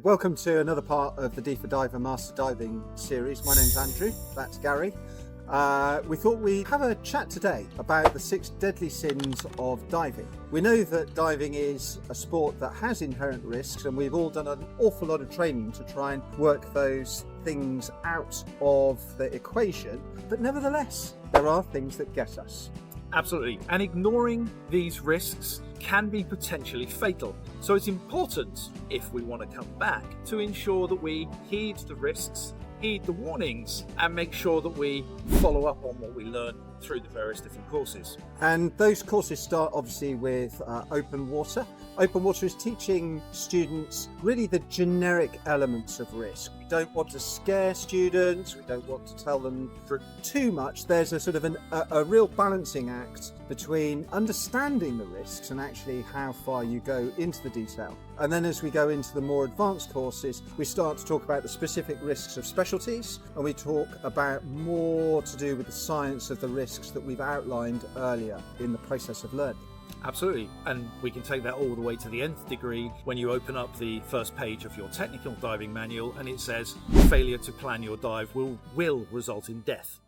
Welcome to another part of the D4Diver Master Diving series. My name's Andrew, that's Gary. We thought we'd have a chat today about the 6 deadly sins of diving. We know that diving is a sport that has inherent risks, and we've all done an awful lot of training to try and work those things out of the equation, but nevertheless, there are things that get us. Absolutely, and ignoring these risks can be potentially fatal. So it's important, if we want to come back, to ensure that we heed the risks, heed the warnings, and make sure that we follow up on what we learn through the various different courses. And those courses start obviously with open water. Open water is teaching students really the generic elements of risk. We don't want to scare students, we don't want to tell them too much. There's a sort of a real balancing act between understanding the risks and actually how far you go into the detail. And then as we go into the more advanced courses, we start to talk about the specific risks of specialties, and we talk about more to do with the science of the risks that we've outlined earlier in the process of learning. Absolutely, and we can take that all the way to the nth degree when you open up the first page of your technical diving manual and it says failure to plan your dive will result in death.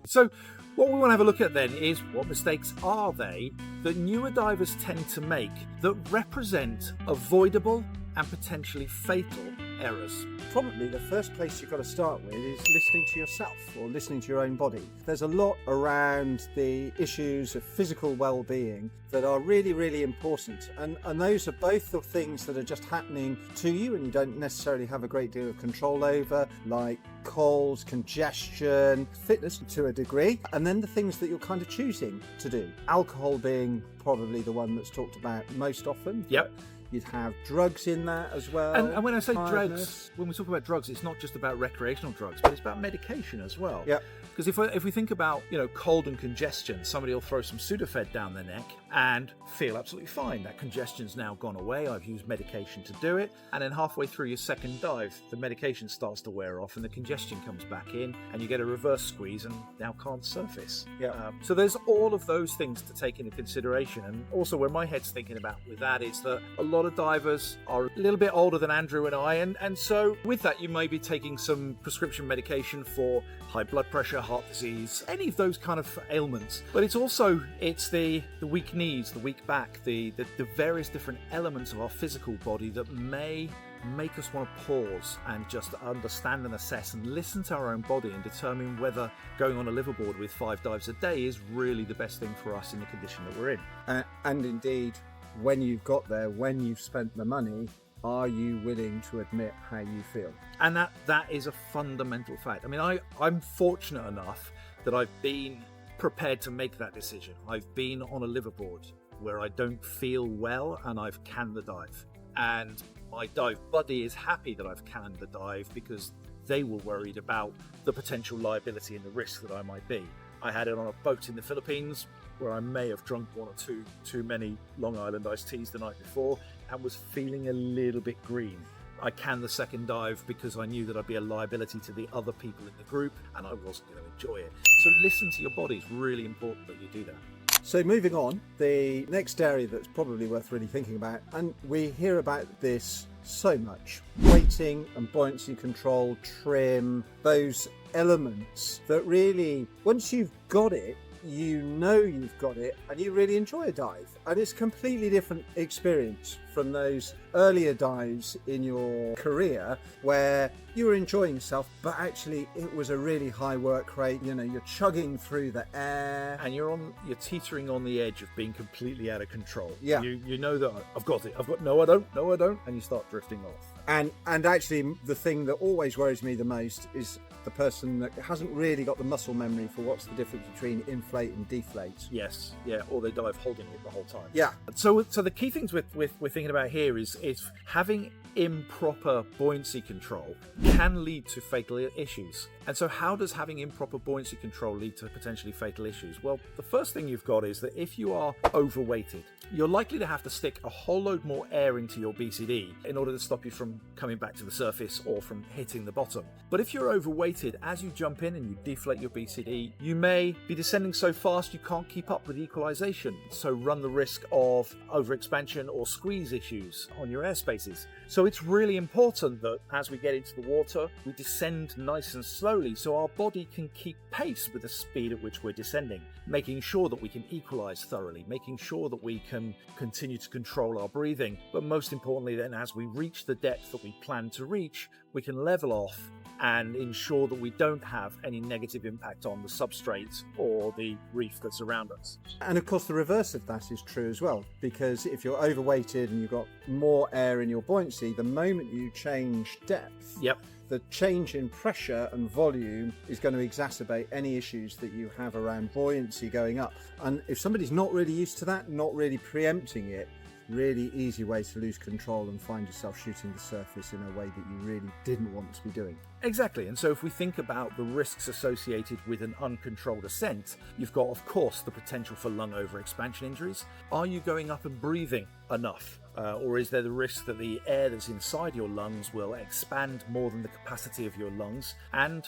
So what we want to have a look at then is what mistakes are they that newer divers tend to make that represent avoidable and potentially fatal errors. Probably the first place you've got to start with is listening to yourself or listening to your own body. There's a lot around the issues of physical well-being that are really, really important. And those are both the things that are just happening to you and you don't necessarily have a great deal of control over, like colds, congestion, fitness to a degree, and then the things that you're kind of choosing to do. Alcohol being probably the one that's talked about most often. Yep. You'd have drugs in that as well. And when I say drugs, when we talk about drugs, it's not just about recreational drugs, but it's about medication as well. Yeah. Because if we think about, cold and congestion, somebody will throw some Sudafed down their neck and feel absolutely fine. That congestion's now gone away. I've used medication to do it. And then halfway through your second dive, the medication starts to wear off and the congestion comes back in and you get a reverse squeeze and now can't surface. Yeah. So there's all of those things to take into consideration. And also where my head's thinking about with that is that a lot of divers are a little bit older than Andrew and I. And so with that, you may be taking some prescription medication for high blood pressure, heart disease, any of those kind of ailments. But it's the weak knees, the weak back, the various different elements of our physical body that may make us want to pause and just understand and assess and listen to our own body and determine whether going on a liveaboard with 5 dives a day is really the best thing for us in the condition that we're in. And indeed, when you've got there, when you've spent the money, are you willing to admit how you feel? And that is a fundamental fact. I mean, I'm fortunate enough that I've been prepared to make that decision. I've been on a liveaboard where I don't feel well and I've canned the dive. And my dive buddy is happy that I've canned the dive because they were worried about the potential liability and the risk that I might be. I had it on a boat in the Philippines where I may have drunk 1 or 2 too many Long Island iced teas the night before and was feeling a little bit green. I canned the second dive because I knew that I'd be a liability to the other people in the group and I wasn't going to enjoy it. So listen to your body. It's really important that you do that. So moving on, the next area that's probably worth really thinking about, and we hear about this so much, weighting and buoyancy control, trim, those elements that really, once you've got it, you know you've got it and you really enjoy a dive. And it's a completely different experience from those earlier dives in your career where you were enjoying yourself, but actually it was a really high work rate. You're chugging through the air and you're teetering on the edge of being completely out of control. Yeah. You know that I've got it. No, I don't. And you start drifting off. And actually the thing that always worries me the most is the person that hasn't really got the muscle memory for what's the difference between inflate and deflate. Yes, yeah, or they dive holding it the whole time. Yeah. So the key things we're thinking about here is having improper buoyancy control can lead to fatal issues. And so how does having improper buoyancy control lead to potentially fatal issues? Well, the first thing you've got is that if you are overweighted, you're likely to have to stick a whole load more air into your BCD in order to stop you from coming back to the surface or from hitting the bottom. But if you're overweighted, as you jump in and you deflate your BCD, you may be descending so fast you can't keep up with equalization, so run the risk of overexpansion or squeeze issues on your airspaces. So it's really important that as we get into the water, we descend nice and slowly so our body can keep pace with the speed at which we're descending, making sure that we can equalize thoroughly, making sure that we can continue to control our breathing. But most importantly then, as we reach the depth that we plan to reach, we can level off and ensure that we don't have any negative impact on the substrate or the reef that's around us. And of course the reverse of that is true as well, because if you're overweighted and you've got more air in your buoyancy, the moment you change depth, the change in pressure and volume is going to exacerbate any issues that you have around buoyancy going up. And if somebody's not really used to that, not really preempting it, really easy way to lose control and find yourself shooting the surface in a way that you really didn't want to be doing. Exactly. And so if we think about the risks associated with an uncontrolled ascent, you've got, of course, the potential for lung overexpansion injuries. Are you going up and breathing enough? Or is there the risk that the air that's inside your lungs will expand more than the capacity of your lungs and,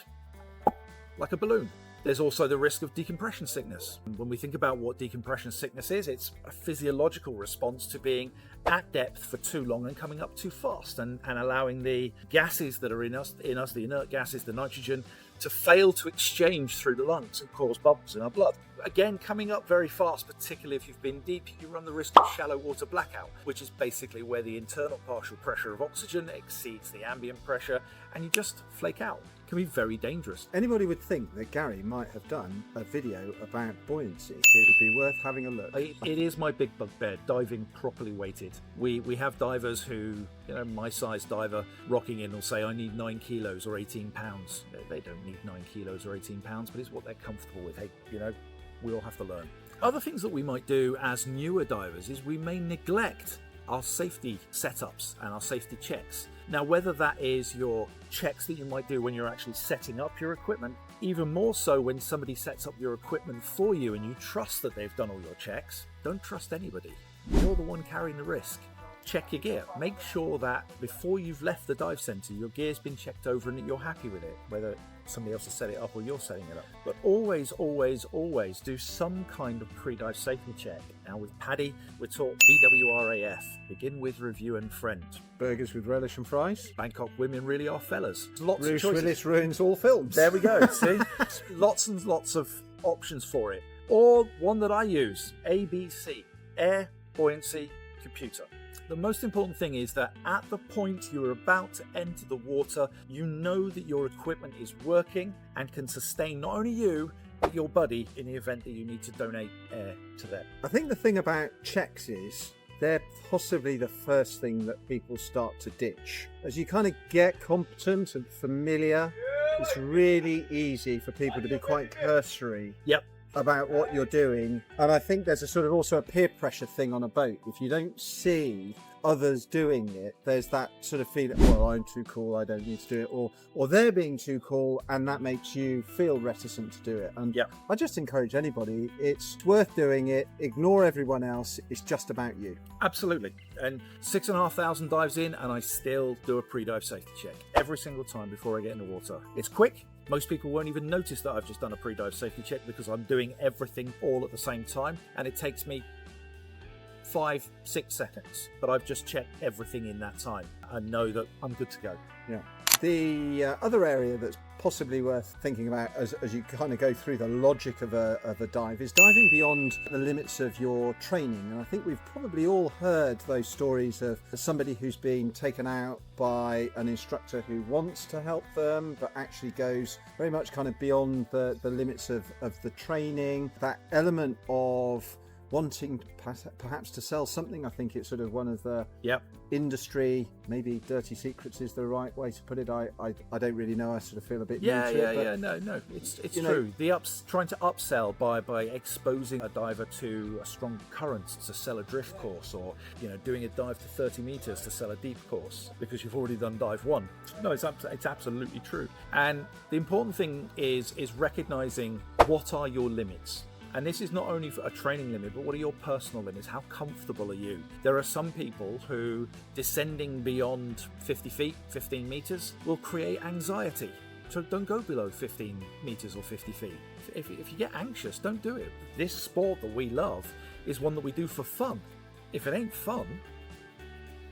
like a balloon? There's also the risk of decompression sickness. When we think about what decompression sickness is, it's a physiological response to being at depth for too long and coming up too fast and allowing the gases that are in us, the inert gases, the nitrogen, to fail to exchange through the lungs and cause bubbles in our blood. Again, coming up very fast, particularly if you've been deep, you run the risk of shallow water blackout, which is basically where the internal partial pressure of oxygen exceeds the ambient pressure and you just flake out. It can be very dangerous. Anybody would think that Gary might have done a video about buoyancy. It would be worth having a look. It is my big bugbear, diving properly weighted. We have divers who, my size diver, rocking in will say, I need 9 kilos or 18 pounds. They don't need 9 kilos or 18 pounds, but it's what they're comfortable with. Hey, we all have to learn. Other things that we might do as newer divers is we may neglect our safety setups and our safety checks. Now, whether that is your checks that you might do when you're actually setting up your equipment, even more so when somebody sets up your equipment for you and you trust that they've done all your checks, don't trust anybody. You're the one carrying the risk. Check your gear. Make sure that before you've left the dive centre, your gear's been checked over and that you're happy with it, whether somebody else has set it up or you're setting it up. But always, always, always do some kind of pre-dive safety check. Now with Paddy, we're taught BWRAF, begin with review and friend. Burgers with relish and fries. Bangkok women really are fellas. Lots Bruce of choices. Willis ruins all films. There we go, see? Lots and lots of options for it. Or one that I use, ABC, air, buoyancy, computer. The most important thing is that at the point you're about to enter the water, you know that your equipment is working and can sustain not only you, but your buddy in the event that you need to donate air to them. I think the thing about checks is they're possibly the first thing that people start to ditch. As you kind of get competent and familiar, it's really easy for people to be quite cursory. About what you're doing. And I think there's a sort of also a peer pressure thing on a boat. If you don't see others doing it, there's that sort of feeling, well, I'm too cool, I don't need to do it, or they're being too cool, and that makes you feel reticent to do it. And I just encourage anybody, it's worth doing it, ignore everyone else, it's just about you. Absolutely. And 6,500 dives in and I still do a pre-dive safety check every single time before I get in the water. It's quick. Most people won't even notice that I've just done a pre-dive safety check because I'm doing everything all at the same time and it takes me 5-6 seconds, but I've just checked everything in that time and know that I'm good to go. The other area that's possibly worth thinking about as you kind of go through the logic of a dive is diving beyond the limits of your training. And I think we've probably all heard those stories of somebody who's been taken out by an instructor who wants to help them but actually goes very much kind of beyond the limits of the training. That element of wanting perhaps to sell something. I think it's sort of one of the Yep. industry, maybe dirty secrets is the right way to put it. I don't really know. I sort of feel a bit Yeah, new to yeah, it, but yeah. No, it's you true. Trying to upsell by exposing a diver to a strong current to sell a drift course, or doing a dive to 30 meters to sell a deep course because you've already done dive one. No, it's absolutely true. And the important thing is recognizing what are your limits. And this is not only for a training limit, but what are your personal limits? How comfortable are you? There are some people who descending beyond 50 feet, 15 meters will create anxiety. So don't go below 15 meters or 50 feet. If you get anxious, don't do it. This sport that we love is one that we do for fun. If it ain't fun,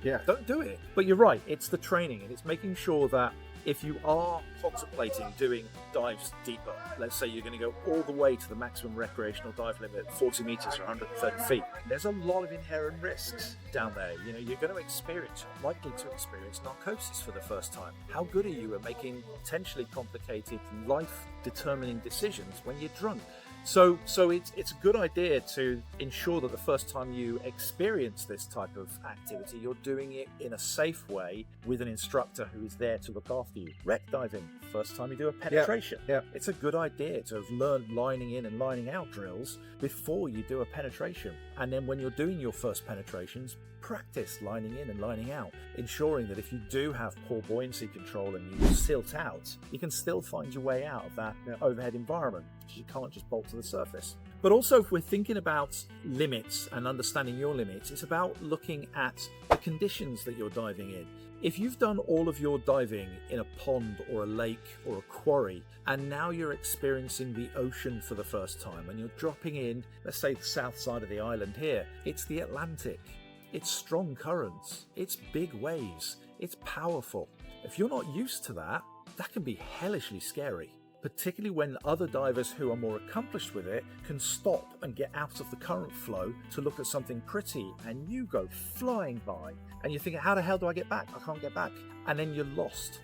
don't do it. But you're right, it's the training, and it's making sure that if you are contemplating doing dives deeper, let's say you're going to go all the way to the maximum recreational dive limit, 40 meters or 130 feet, there's a lot of inherent risks down there. You're going to likely to experience narcosis for the first time. How good are you at making potentially complicated, life-determining decisions when you're drunk? So it's a good idea to ensure that the first time you experience this type of activity, you're doing it in a safe way with an instructor who is there to look after you. Wreck diving, first time you do a penetration. Yeah. It's a good idea to have learned lining in and lining out drills before you do a penetration. And then when you're doing your first penetrations, practice lining in and lining out, ensuring that if you do have poor buoyancy control and you silt out, you can still find your way out of that overhead environment, because you can't just bolt to the surface. But also, if we're thinking about limits and understanding your limits, it's about looking at the conditions that you're diving in. If you've done all of your diving in a pond or a lake or a quarry, and now you're experiencing the ocean for the first time, and you're dropping in, let's say the south side of the island here, it's the Atlantic. It's strong currents, it's big waves, it's powerful. If you're not used to that, that can be hellishly scary, particularly when other divers who are more accomplished with it can stop and get out of the current flow to look at something pretty, and you go flying by and you're thinking, how the hell do I get back? I can't get back. And then you're lost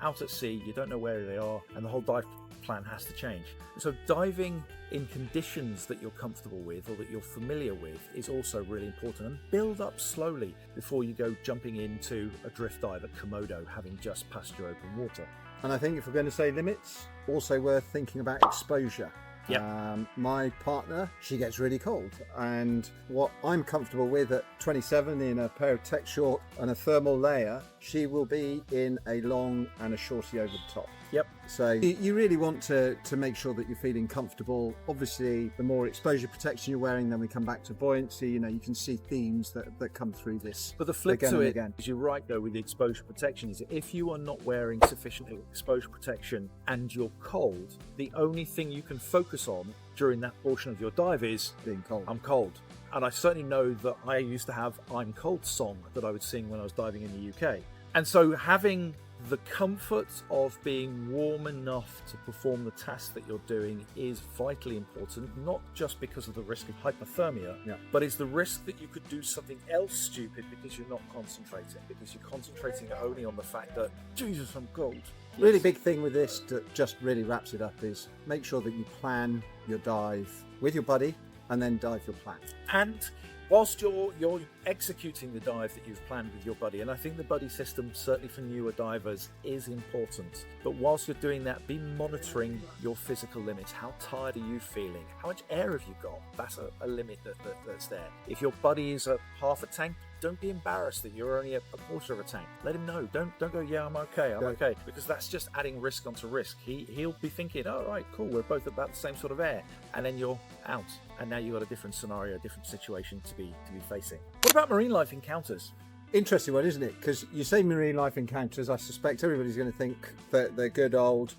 out at sea, you don't know where they are, and the whole dive plan has to change. So diving in conditions that you're comfortable with or that you're familiar with is also really important, and build up slowly before you go jumping into a drift dive at Komodo having just passed your open water. And I think if we're going to say limits, also worth thinking about exposure. Yeah. My partner, she gets really cold, and what I'm comfortable with at 27 in a pair of tech short and a thermal layer, she will be in a long and a shorty over the top. Yep. So you really want to make sure that you're feeling comfortable. Obviously, the more exposure protection you're wearing, then we come back to buoyancy. You can see themes that come through this. But the flip again to and it, again. is you're right though with the exposure protection, is if you are not wearing sufficient exposure protection and you're cold, the only thing you can focus on during that portion of your dive is Being cold. I'm cold. And I certainly know that I used to have I'm cold song that I would sing when I was diving in the UK. And so having the comfort of being warm enough to perform the task that you're doing is vitally important, not just because of the risk of hypothermia, but it's the risk that you could do something else stupid because you're not concentrating, because you're concentrating only on the fact that, Jesus, I'm cold. Really big thing with this that just really wraps it up is make sure that you plan your dive with your buddy and then dive your plan. And whilst you're executing the dive that you've planned with your buddy, and I think the buddy system, certainly for newer divers, is important, but whilst you're doing that, be monitoring your physical limits. How tired are you feeling? How much air have you got? That's a limit that's there. If your buddy is a half a tank, don't be embarrassed that you're only a quarter of a tank. Let him know. Don't go, yeah, I'm okay, because that's just adding risk onto risk. He'll be thinking, oh, right, cool, we're both about the same sort of air, and then you're out, and now you've got a different scenario, a different situation to be facing. What about marine life encounters? Interesting one, isn't it? Because you say marine life encounters, I suspect everybody's going to think that they're good old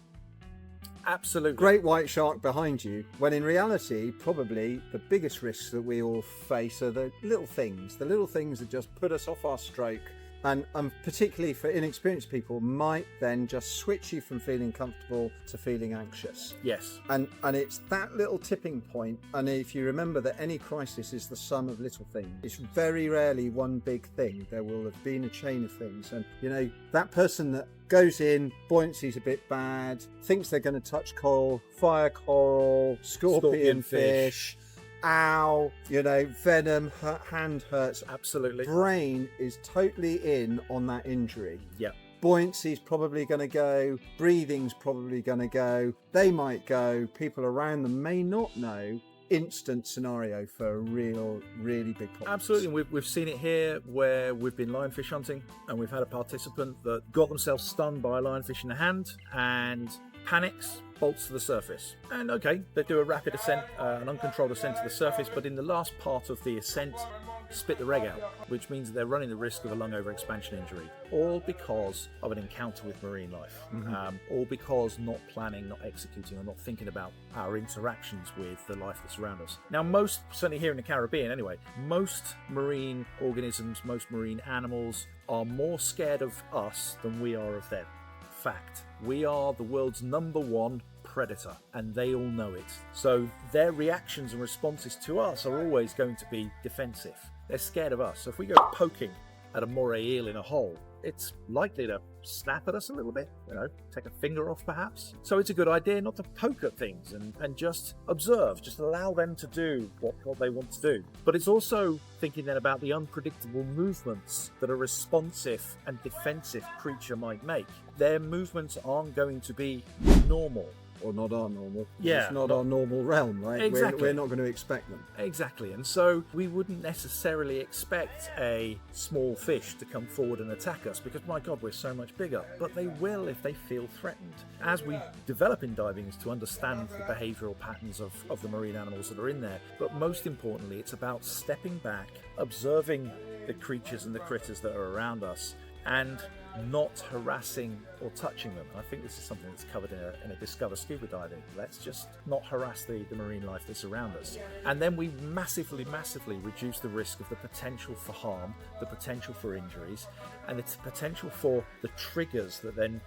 Absolutely. great white shark behind you, when in reality, probably the biggest risks that we all face are the little things that just put us off our stroke, and particularly for inexperienced people, might then just switch you from feeling comfortable to feeling anxious. Yes. And it's that little tipping point. And if you remember that any crisis is the sum of little things, it's very rarely one big thing. There will have been a chain of things. And, that person that goes in, buoyancy's a bit bad, thinks they're going to touch coral, fire coral, scorpion fish, ow, venom, hand hurts. Absolutely. Brain is totally in on that injury. Yeah. Buoyancy's probably going to go, breathing's probably going to go, they might go, people around them may not know. Instant scenario for a really big problem. Absolutely. We've seen it here where we've been lionfish hunting and we've had a participant that got themselves stunned by a lionfish in the hand and panics, bolts to the surface. And okay, they do a rapid ascent, an uncontrolled ascent to the surface, but in the last part of the ascent, spit the reg out, which means that they're running the risk of a lung overexpansion injury, all because of an encounter with marine life, all because not planning, not executing, or not thinking about our interactions with the life that's around us. Now, most, certainly here in the Caribbean anyway, most marine organisms, most marine animals are more scared of us than we are of them. Fact. We are the world's #1 predator, and they all know it. So their reactions and responses to us are always going to be defensive. They're scared of us. So if we go poking at a moray eel in a hole, it's likely to snap at us a little bit, take a finger off perhaps. So it's a good idea not to poke at things and just observe, just allow them to do what they want to do. But it's also thinking then about the unpredictable movements that a responsive and defensive creature might make. Their movements aren't going to be normal. Or not our normal. Yeah. It's not our normal realm, right? Exactly. We're not going to expect them. Exactly. And so we wouldn't necessarily expect a small fish to come forward and attack us because, my God, we're so much bigger. But they will if they feel threatened. As we develop in diving is to understand the behavioural patterns of the marine animals that are in there. But most importantly, it's about stepping back, observing the creatures and the critters that are around us, and not harassing or touching them. I think this is something that's covered in a Discover Scuba Diving. Let's just not harass the marine life that's around us. And then we massively reduce the risk of the potential for harm, the potential for injuries, and the potential for the triggers that then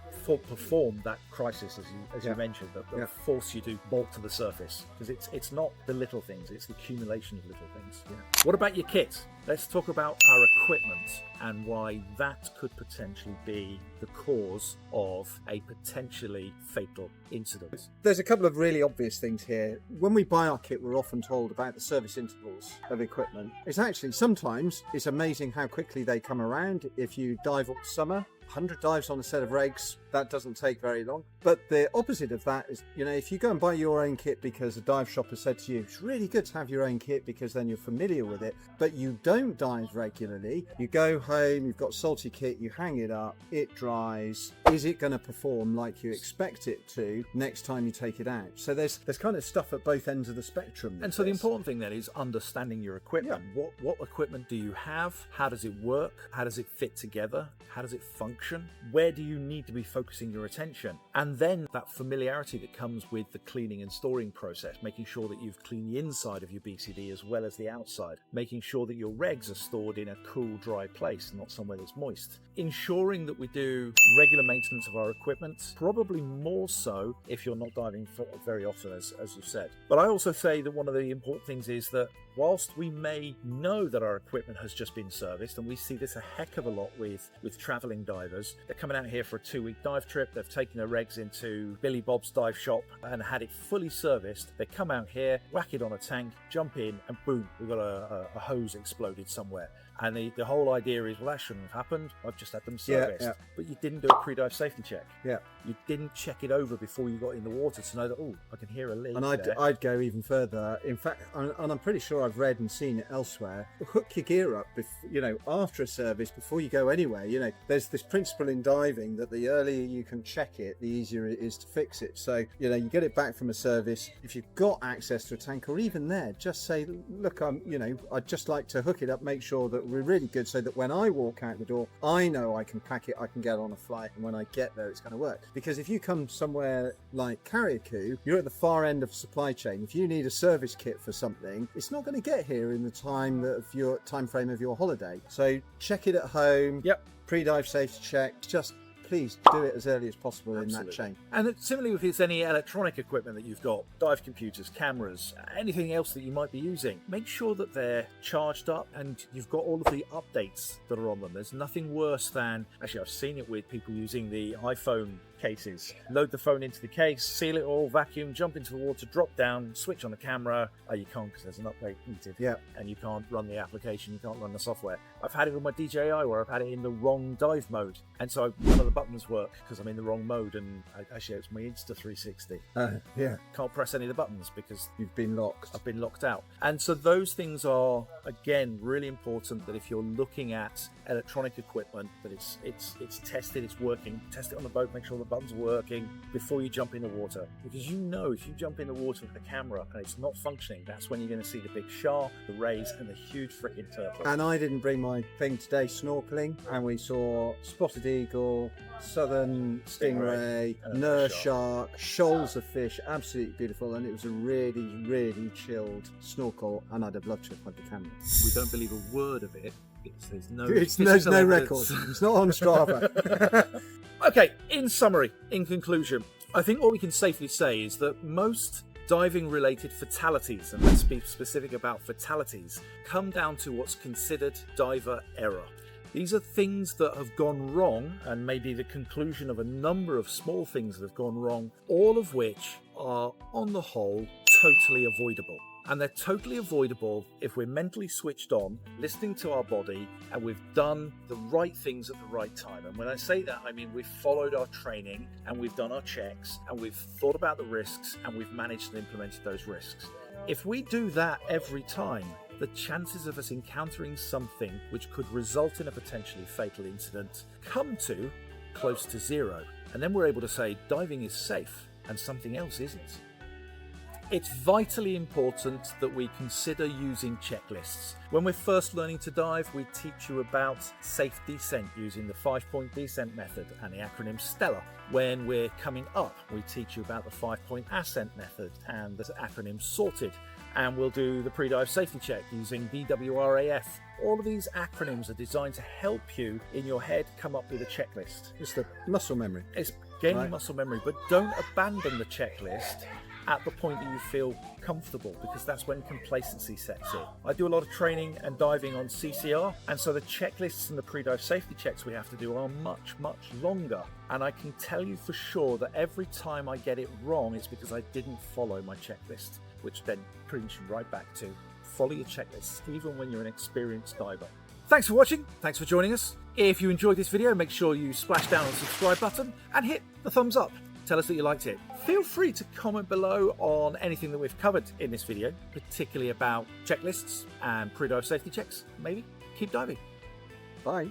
perform that crisis, as you mentioned, that force you to bolt to the surface. Because it's not the little things, it's the accumulation of little things. Yeah. What about your kit? Let's talk about our equipment and why that could potentially be the cause of a potentially fatal incident. There's a couple of really obvious things here. When we buy our kit, we're often told about the service intervals of equipment. It's actually, sometimes it's amazing how quickly they come around. If you dive all summer, 100 dives on a set of regs, that doesn't take very long. But the opposite of that is, if you go and buy your own kit because a dive shop has said to you, it's really good to have your own kit because then you're familiar with it, but you don't dive regularly, you go home, you've got salty kit, you hang it up, it dries. Is it going to perform like you expect it to next time you take it out? So there's kind of stuff at both ends of the spectrum. And so the important thing then is understanding your equipment. Yeah. What equipment do you have? How does it work? How does it fit together? How does it function? Where do you need to be focusing your attention? And then that familiarity that comes with the cleaning and storing process, making sure that you've cleaned the inside of your BCD as well as the outside, making sure that your regs are stored in a cool, dry place, not somewhere that's moist. Ensuring that we do regular maintenance of our equipment, probably more so if you're not diving very often, as you said. But I also say that one of the important things is that whilst we may know that our equipment has just been serviced, and we see this a heck of a lot with travelling divers, they're coming out here for a 2-week dive trip, they've taken their regs into Billy Bob's dive shop and had it fully serviced. They come out here, whack it on a tank, jump in, and boom, we've got a hose exploded somewhere. And the whole idea is, well, that shouldn't have happened. I've just had them serviced. Yeah. But you didn't do a pre-dive safety check. Yeah. You didn't check it over before you got in the water to know that, I can hear a leak. And I'd go even further. In fact, and I'm pretty sure I've read and seen it elsewhere, hook your gear up, after a service, before you go anywhere. There's this principle in diving that the earlier you can check it, the easier it is to fix it. So, you get it back from a service. If you've got access to a tank, or even there, just say, look, I'd just like to hook it up, make sure that we're really good so that when I walk out the door, I know I can pack it, I can get on a flight, and when I get there, it's going to work. Because if you come somewhere like Carriacou, you're at the far end of the supply chain. If you need a service kit for something, it's not going to get here in the time frame of your holiday. So check it at home. Yep. Pre-dive safety check. Just please do it as early as possible. Absolutely. In that chain. And similarly, if it's any electronic equipment that you've got, dive computers, cameras, anything else that you might be using, make sure that they're charged up and you've got all of the updates that are on them. There's nothing worse than, actually I've seen it with people using the iPhone cases. Load the phone into the case, seal it all, vacuum, jump into the water, drop down, switch on the camera. Oh, you can't because there's an update needed. Yeah. And you can't run the application, you can't run the software. I've had it with my DJI where I've had it in the wrong dive mode. And so none of the buttons work because I'm in the wrong mode. And actually, it's my Insta360. Yeah. Can't press any of the buttons because You've been locked. I've been locked out. And so those things are, again, really important that if you're looking at electronic equipment, that it's tested, it's working. Test it on the boat, make sure the buttons are working before you jump in the water. Because you know if you jump in the water with the camera and it's not functioning, that's when you're going to see the big shark, the rays, and the huge freaking turtle. And I didn't bring my thing today, snorkeling, and we saw spotted eagle, southern stingray, nurse shark, shoals of fish, absolutely beautiful, and it was a really, really chilled snorkel, and I'd have loved to have had the camera. We don't believe a word of it. There's no record. It's not on Strava. Okay, in summary, in conclusion, I think what we can safely say is that most diving-related fatalities, and let's be specific about fatalities, come down to what's considered diver error. These are things that have gone wrong, and maybe the conclusion of a number of small things that have gone wrong, all of which are, on the whole, totally avoidable. And they're totally avoidable if we're mentally switched on, listening to our body, and we've done the right things at the right time. And when I say that, I mean we've followed our training, and we've done our checks, and we've thought about the risks, and we've managed and implemented those risks. If we do that every time, the chances of us encountering something which could result in a potentially fatal incident come to close to zero. And then we're able to say diving is safe and something else isn't. It's vitally important that we consider using checklists. When we're first learning to dive, we teach you about safe descent using the 5-point descent method and the acronym STELLA. When we're coming up, we teach you about the 5-point ascent method and the acronym SORTED. And we'll do the pre-dive safety check using BWRAF. All of these acronyms are designed to help you in your head come up with a checklist. It's the muscle memory. It's gaining muscle memory, but don't abandon the checklist at the point that you feel comfortable, because that's when complacency sets in. I do a lot of training and diving on CCR, and so the checklists and the pre-dive safety checks we have to do are much, much longer. And I can tell you for sure that every time I get it wrong, it's because I didn't follow my checklist, which then brings you right back to follow your checklists, even when you're an experienced diver. Thanks for watching. Thanks for joining us. If you enjoyed this video, make sure you splash down on the subscribe button and hit the thumbs up. Tell us that you liked it. Feel free to comment below on anything that we've covered in this video, particularly about checklists and pre-dive safety checks. Maybe keep diving. Bye.